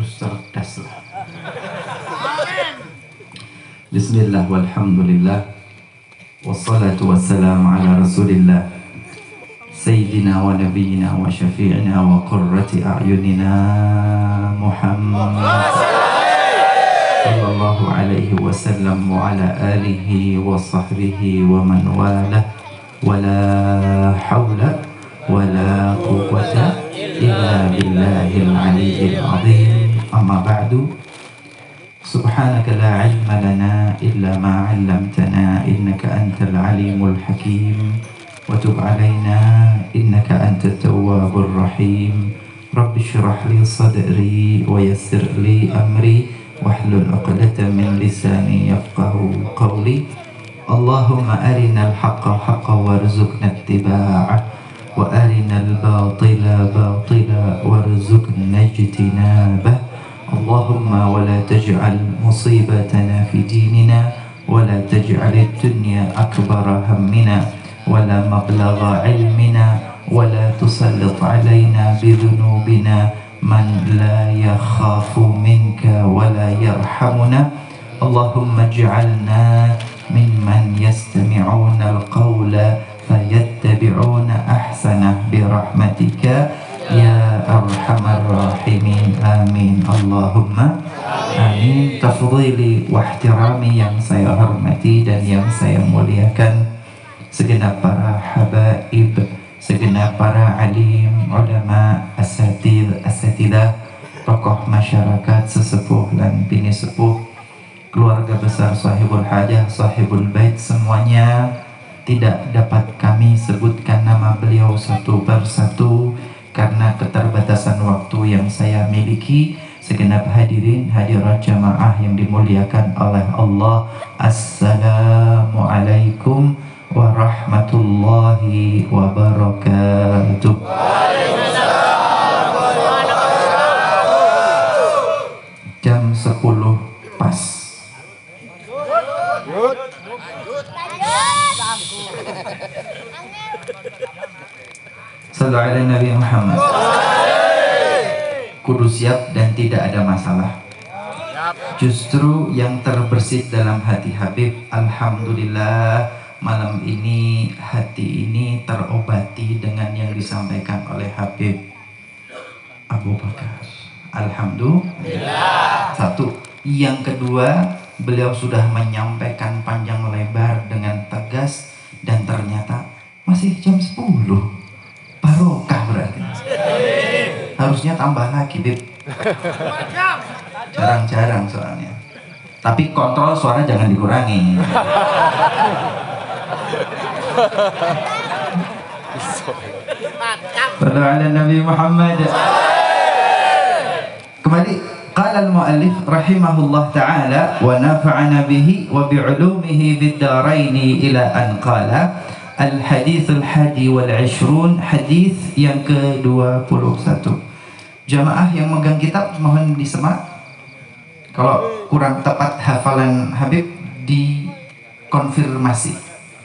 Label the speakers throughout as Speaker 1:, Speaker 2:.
Speaker 1: harus cerdas lah. Bismillah walhamdulillah wassalatu wassalamu ala rasulillah Sayyidina wa nabiyina wa syafi'ina wa qurrati a'yunina Muhammad sallallahu alaihi wasallam wa ala alihi wa sahbihi wa man wala wa la hawla wa la quwwata illa billahil aliyyil azim. Amma ba'du. Subhanaka la ilma lana illa ma 'allamtana innaka antal alimul hakim wa tub 'alaina innaka antat tawwabur rahim. Rabbi shrah li sadri wa yassir li amri wahlul 'uqdatam min lisani yafqahu qawli. Allahumma arinal haqqa haqqan warzuqna ittiba'ah wa arinal batila batila warzuqna ijtinabah. Allahumma wa la taj'al musibatana fi dinina wa la taj'al ad-dunya akbara hammina wa la mablagha ilmina wa la tusallit alaina bi dhunubina man la yakhafu minka wa la yarhamuna. Allahumma ij'alna mimman yastami'una al-qawla fayattabi'una ahsanah bi rahmatika ya arhamar rahimin. Amin Allahumma amin. Tafdhili wa ihtirami yang saya hormati dan yang saya muliakan, segenap para habaib, segenap para alim, ulama, asatidah, tokoh masyarakat, sesepuh dan bini sepuh, keluarga besar sahibul hajah, sahibul bait, semuanya tidak dapat kami sebutkan nama beliau satu persatu karena keterbatasan waktu yang saya miliki. Segenap hadirin hadirat jamaah yang dimuliakan oleh Allah, Assalamualaikum warahmatullahi wabarakatuh. Jam 10 pas. Sallu ala Nabi Muhammad. Kudu siap dan tidak ada masalah. Justru yang terbersit dalam hati Habib, alhamdulillah, malam ini hati ini terobati dengan yang disampaikan oleh Habib Abu Bakar. Alhamdulillah. Satu. Yang kedua, beliau sudah menyampaikan panjang lebar dengan tegas dan ternyata masih jam 10. Barokah berarti. Harusnya tambah lagi, Bib. Jarang-jarang soalnya. Tapi kontrol suara jangan dikurangi. Sallu ala Nabi Muhammad. Kembali, qala al-muallif rahimahullah ta'ala wa nafa'ana bihi wa bi'ulumihi bid-daraini ila an qala al-hadithul hadi wal 'ishrun, hadis yang ke-21. Jamaah yang megang kitab mohon disemak. Kalau kurang tepat hafalan Habib dikonfirmasi.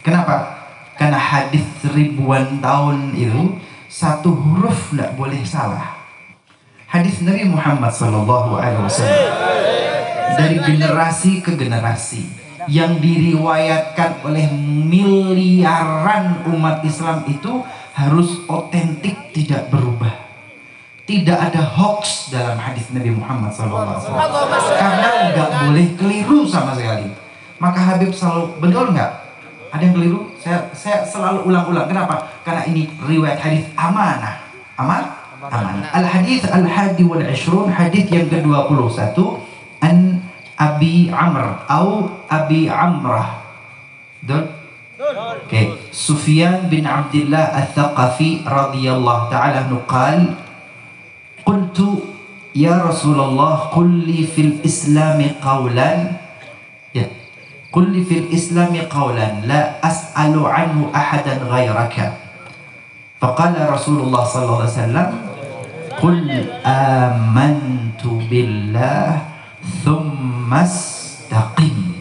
Speaker 1: Kenapa? Karena hadis ribuan tahun itu satu huruf tidak boleh salah. Hadis Nabi Muhammad SAW dari generasi ke generasi yang diriwayatkan oleh miliaran umat Islam itu harus otentik, tidak berubah. Tidak ada hoax dalam hadis Nabi Muhammad SAW karena nggak boleh keliru sama sekali. Maka Habib selalu, betul nggak? Ada yang keliru? Saya selalu ulang-ulang. Kenapa? Karena ini riwayat hadis amanah. Amanah. Al-hadis al-hadi wal 'ishrun, hadis yang ke-21 an Abi Amr atau Abi Amrah. Betul? Oke. Sufyan bin Abdullah Al-Thaqafi radhiyallahu ta'ala anhu qala qultu ya Rasulullah qul li fil islami qawlan, ya, qul li fil islami qawlan la as'alu anhu ahadan ghairaka. Faqala Rasulullah sallallahu alaihi wasallam qul amantu billah thumma istaqim.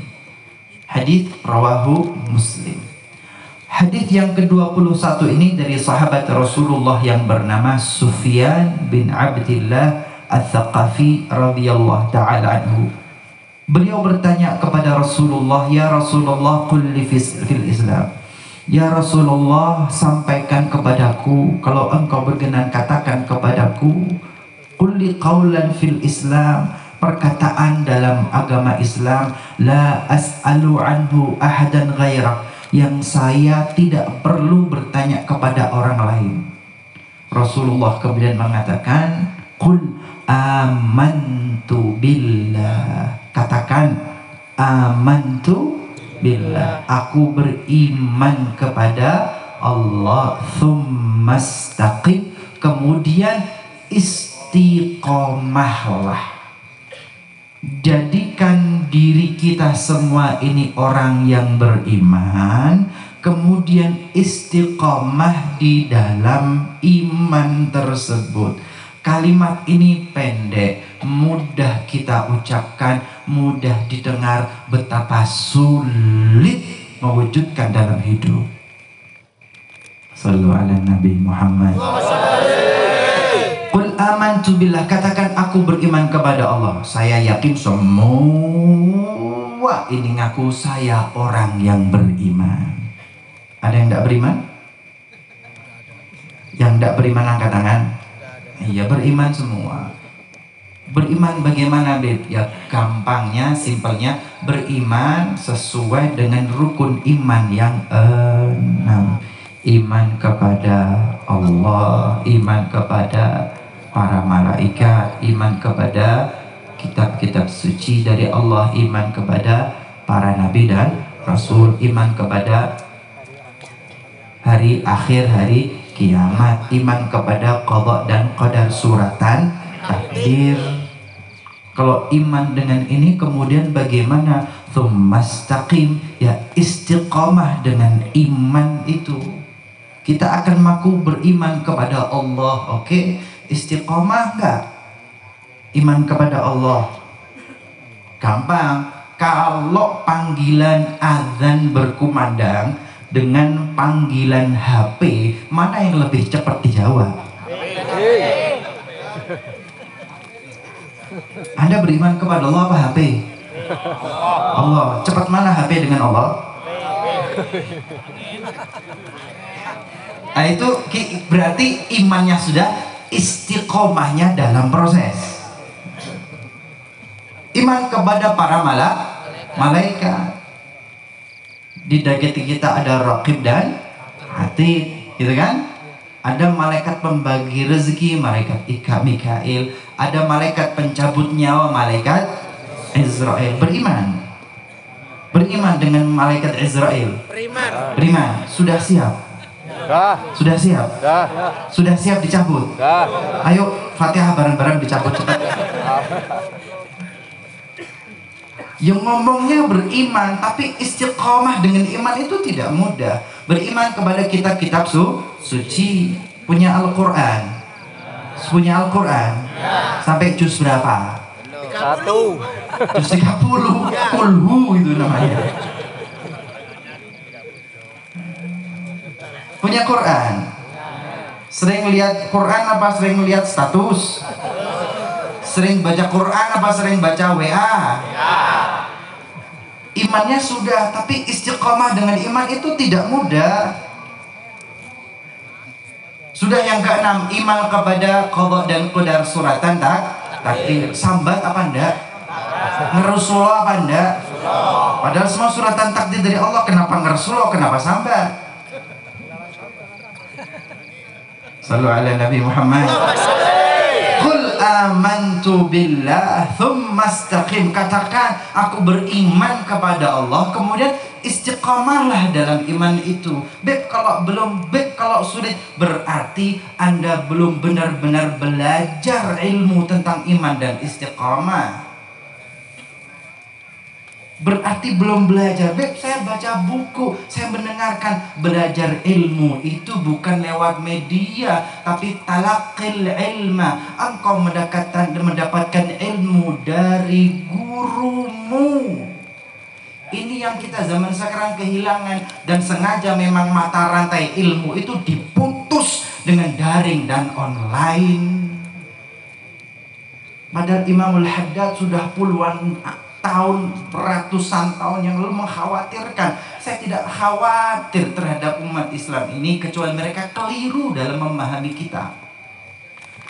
Speaker 1: Hadis rawahu Muslim. Hadis yang ke-21 ini dari sahabat Rasulullah yang bernama Sufyan bin Abdullah Ats-Tsaqafi radhiyallahu taala anhu. Beliau bertanya kepada Rasulullah, "Ya Rasulullah, qul li fil Islam." Ya Rasulullah, sampaikan kepadaku, kalau engkau berkenan katakan kepadaku, qul li qaulan fil Islam, perkataan dalam agama Islam, la as'alu anhu ahadan ghairak, yang saya tidak perlu bertanya kepada orang lain. Rasulullah kemudian mengatakan, qul amantu billah, katakan amantu billah, aku beriman kepada Allah, tsumastaqim, kemudian istiqomahlah. Jadikan diri kita semua ini orang yang beriman, kemudian istiqomah di dalam iman tersebut. Kalimat ini pendek, mudah kita ucapkan, mudah didengar, betapa sulit mewujudkan dalam hidup. Sallu ala Nabi Muhammad. Qul amantu billah, katakan aku beriman kepada Allah. Saya yakin semua ini ngaku saya orang yang beriman. Ada yang tidak beriman? Yang tidak beriman angkat tangan. Iya, beriman semua. Beriman bagaimana, Beb? Ya gampangnya, simpelnya, beriman sesuai dengan rukun iman yang 6. Iman kepada Allah, iman kepada para malaikat, iman kepada kitab-kitab suci dari Allah, iman kepada para nabi dan rasul, iman kepada hari akhir, hari kiamat, iman kepada qada dan qadar, suratan takdir. Kalau iman dengan ini, kemudian bagaimana? Tsumastaqim, ya istiqomah dengan iman itu. Kita akan maku beriman kepada Allah, oke? Istiqomah enggak? Iman kepada Allah gampang. Kalau panggilan azan berkumandang dengan panggilan HP, mana yang lebih cepat dijawab? Anda beriman kepada Allah apa HP? Allah. Cepat mana HP dengan Allah? Nah itu berarti imannya sudah, istiqomahnya dalam proses. Iman kepada para malaikat. Di daging kita ada raqib dan atid, gitu kan? Ada malaikat pembagi rezeki, malaikat Mikail. Ada malaikat pencabut nyawa, malaikat Israel. Beriman dengan malaikat Israel. Beriman. Sudah siap? Sudah siap? Sudah siap dicabut? Ayo Fatihah bareng-bareng dicabut cepat. Yang ngomongnya beriman, tapi istiqomah dengan iman itu tidak mudah. Beriman kepada kitab-kitab suci, punya Al-Quran. Punya Al-Quran sampai juz berapa?
Speaker 2: 1.
Speaker 1: Juz 30. Kulhu itu namanya. Punya Quran. Sering lihat Quran apa sering lihat status? Sering baca Quran apa sering baca WA? Imannya sudah, tapi istiqomah dengan iman itu tidak mudah. Sudah yang keenam, iman kepada qada dan qadar, suratan takdir. Sambat apa enggak? Ngerusulo apa enggak? Padahal semua suratan takdir dari Allah, kenapa ngerusulo, kenapa sambat? Sallu ala Nabi Muhammad. Qul amantu billah tsumastaqim, katakan aku beriman kepada Allah, kemudian istiqomahlah dalam iman itu. Kalau sulit, berarti Anda belum benar-benar belajar ilmu tentang iman dan istiqomah. Berarti belum belajar. Saya baca buku, saya mendengarkan. Belajar ilmu itu bukan lewat media, tapi talaqil ilma. Engkau mendapatkan ilmu dari gurumu. Ini yang kita zaman sekarang kehilangan, dan sengaja memang mata rantai ilmu itu diputus dengan daring dan online.
Speaker 2: Padahal Imamul Haddad sudah puluhan tahun, ratusan tahun yang lalu mengkhawatirkan. Saya tidak khawatir terhadap umat Islam ini kecuali mereka keliru dalam memahami kitab.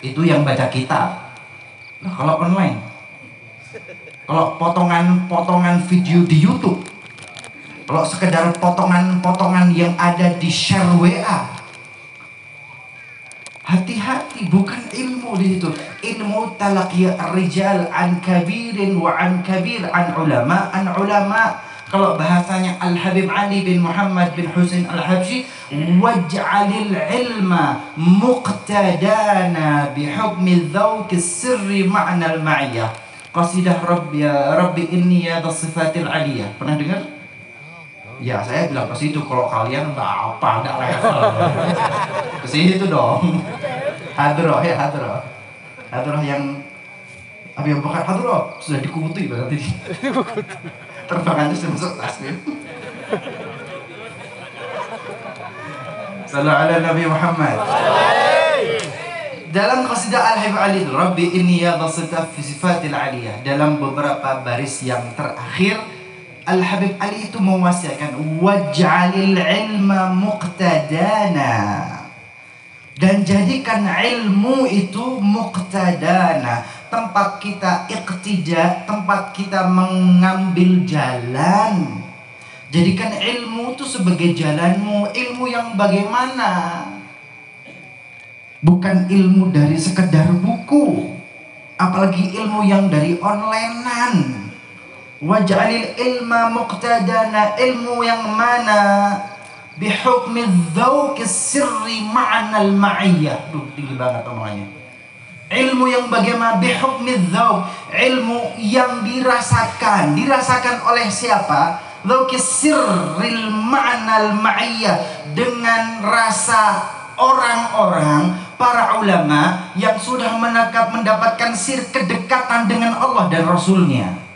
Speaker 2: Itu yang baca kitab. Nah, kalau online, kalau potongan-potongan video di YouTube, kalau sekedar potongan-potongan yang ada di share WA, hati-hati, bukan ilmu di situ. Ilmu talaqi rijal an kabirin wa an kabir an ulama an ulama. Kalau bahasanya Al-Habib Ali bin Muhammad bin Husain Al-Habsyi, waj'alil ilma muqtadana bihukmi dzauq sirri ma'na al-ma'iyah. Qasidah Rabbi inni ya sifatil aliyah. Pernah dengar? Ya, saya bilang ke situ. Kalau kalian enggak level. Ke situ dong. Hadroh ya, hadroh. Hadroh yang Habib Bakar hadroh sudah dikututi berarti. Terbangannya sudah masuk tasbih. Sallallahu ala Nabi Muhammad. Dalam qasidah Al-Habib Ali, Rabbi inni ya dhasita fi sifatil aliyah, dalam beberapa baris yang terakhir, Al-Habib Ali itu mewasiatkan waj'alil ilma muqtadana, dan jadikan ilmu itu muqtadana, tempat kita iqtida, tempat kita mengambil jalan. Jadikan ilmu itu sebagai jalanmu. Ilmu yang bagaimana? Bukan ilmu dari sekedar buku, apalagi ilmu yang dari onlinean. Waj'alil ilma muqtadana, ilmu yang mana? Bihukmi dzauq sirri ma'nal ma'iyah. Duh, tinggi banget omongannya. Ilmu yang bagaimana? Bihukmi dzauq, ilmu yang dirasakan. Dirasakan oleh siapa? Dzauq sirril ma'nal ma'iyah, dengan rasa orang-orang, para ulama yang sudah mendapatkan sir kedekatan dengan Allah dan Rasulnya.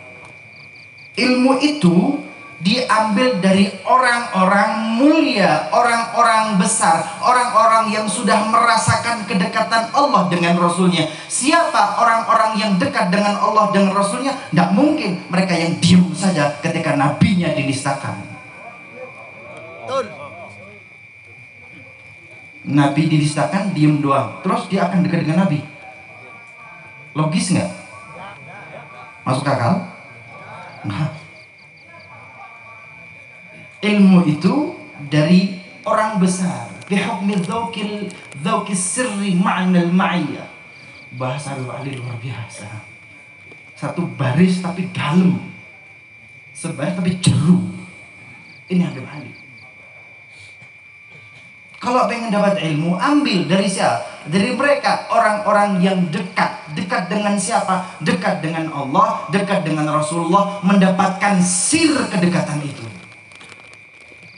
Speaker 2: Ilmu itu diambil dari orang-orang mulia, orang-orang besar, orang-orang yang sudah merasakan kedekatan Allah dengan Rasulnya. Siapa orang-orang yang dekat dengan Allah dan Rasulnya? Tidak mungkin mereka yang diam saja ketika nabinya dinistakan. Nabi dinistakan, diam doang, terus dia akan dekat dengan Nabi. Logis nggak? Masuk akal? Nah, ilmu itu dari orang besar. Bihukmi dzauqis sirri ma'nal ma'iyah. Bahasa Al-Wali luar biasa. Satu baris tapi dalam, sebaris tapi jeru. Ini Habib Ali. Kalau pengen dapat ilmu, ambil dari siapa? Dari mereka, orang-orang yang dekat. Dekat dengan siapa? Dekat dengan Allah, dekat dengan Rasulullah, mendapatkan sir kedekatan itu.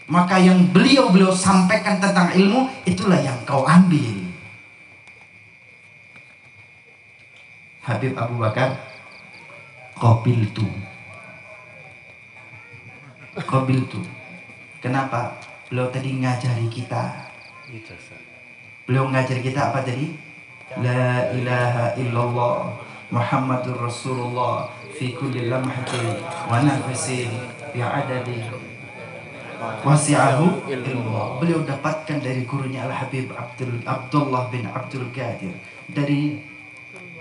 Speaker 2: Maka yang beliau sampaikan tentang ilmu, itulah yang kau ambil. Habib Abu Bakar, qabiltu. Kenapa? Beliau tadi ngajari kita. Beliau ngajari kita apa tadi? La ilaha illallah Muhammadur Rasulullah fi kulli lamhatin wa nafasin bi'adadi wasi'ahu ilmu. Beliau dapatkan dari gurunya Al-Habib Abdullah bin Abdul Qadir, dari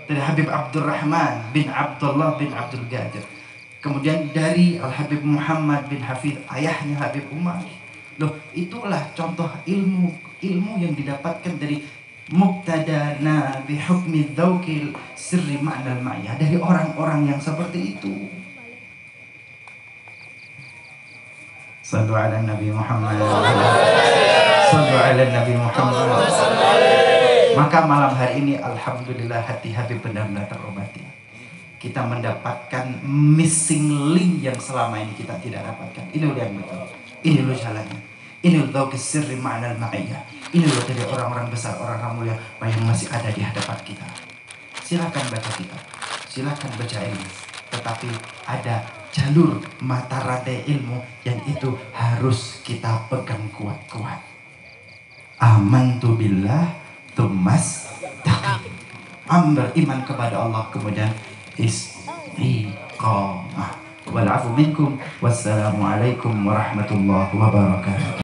Speaker 2: Habib Abdurrahman bin Abdullah bin Abdul Qadir, kemudian dari Al-Habib Muhammad bin Hafidh, ayahnya Habib Umar. Loh, itulah contoh ilmu yang didapatkan dari muqtadana bihukmi dzauqil sirri ma'nal ma'iyah, dari orang-orang yang seperti itu. Sallu ala Nabi Muhammad. Sallu ala Nabi Muhammad. Maka malam hari ini alhamdulillah hati Habib benar-benar terobati. Kita mendapatkan missing link yang selama ini kita tidak dapatkan. Ini yang betul. Ini loh jalannya. Ini loh dzauqis sirri ma'nal ma'iyah. Ini loh dari orang-orang besar, orang-orang mulia yang masih ada di hadapan kita. Silakan baca kitab, silakan baca ilmu, tetapi ada jalur mata rantai ilmu yang itu harus kita pegang kuat-kuat. Amantu billah tumas taqi. beriman kepada Allah, kemudian istiqamah. Wal afu minkum, wassalamualaikum warahmatullahi wabarakatuh.